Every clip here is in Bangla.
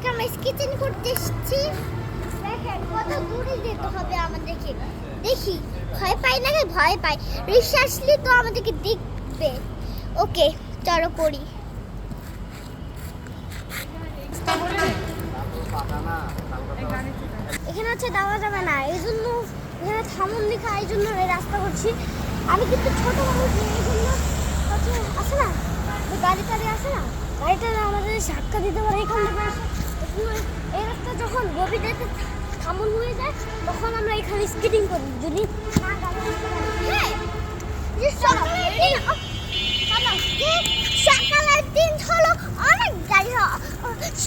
আজকে আমরা স্কেচিং করতে এসেছি। দেখেন কত দূরে যেতে হবে আমাদেরকে। দেখি ভয় পাই না, ভয় পাই। রিক্সা আসলে তো আমাদেরকে দেখবে। ওকে চলো করি। এখানে হচ্ছে দেওয়া যাবে না, এই জন্য এখানে থামুন লেখা, এই জন্য এই রাস্তা করছি। আমি কিন্তু ছোট মানুষ, এই জন্য হচ্ছে আছে না গাড়ি টাড়ি আছে না, গাড়িটা আমাদের ধাক্কা দিতে পারে। এখান থেকে এই রাস্তা যখন গভীর থামুন হয়ে যায় তখন আমরা এখানে স্কেটিং করি। যদি সকালের দিন হলো অনেক গাড়ি,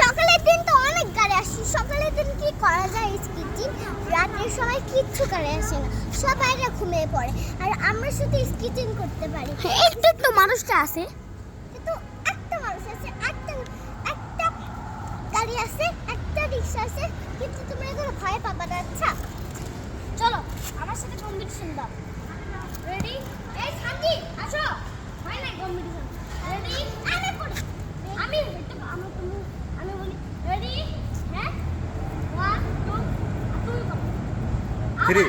সকালের দিন তো অনেক গাড়ি আসে। সকালের দিন কি করা যায় স্কেটিং, রাতের সময় কিচ্ছু গাড়ি আসে না, সবাই ঘুমিয়ে পড়ে আর আমরা শুধু স্কেটিং করতে পারি। একটু একটু মানুষটা আছে, কিন্তু একটা মানুষ আছে, একটা গাড়ি আছে, একটা রিক্সা আছে, কিন্তু তোমরা এগুলো ভয় পাবা না। আচ্ছা চলো আমার সাথে কম্পিটিশন দাও। রেডি? এই সাথী আসো, হয় না কম্পিটিশন। রেডি? আমি বলি রেডি, হ্যাঁ 1 2 তুমি বলো 3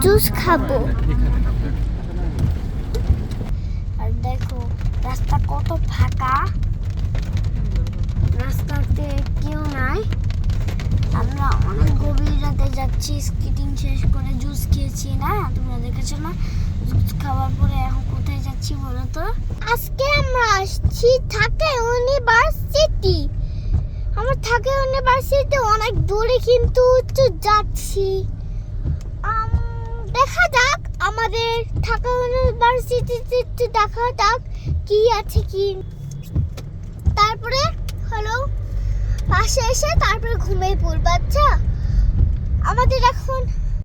জুস খাবো। আর দেখো রাস্তা কত ফাঁকা, রাস্তাতে কেউ নাই। আমরা অনেক গভীর রাতে যাচ্ছি, স্কেটিং শেষ করে জুস খেয়েছি না, তোমরা দেখেছো না? জুস খাওয়ার পরে এখন কোথায় যাচ্ছি বলো তো? আজকে আমরা আসছি ঢাকা ইউনিভার্সিটি। আমরা ঢাকা ইউনিভার্সিটি অনেক দূরে, কিন্তু যাচ্ছি। দেখা যাক আমাদের ঢাকা ইউনিভার্সিটিতে, একটু দেখা যাক কি আছে কি। তারপরে হলো পাশে এসে তারপরে ঘুমিয়ে পড়বো। আচ্ছা আমাদের এখন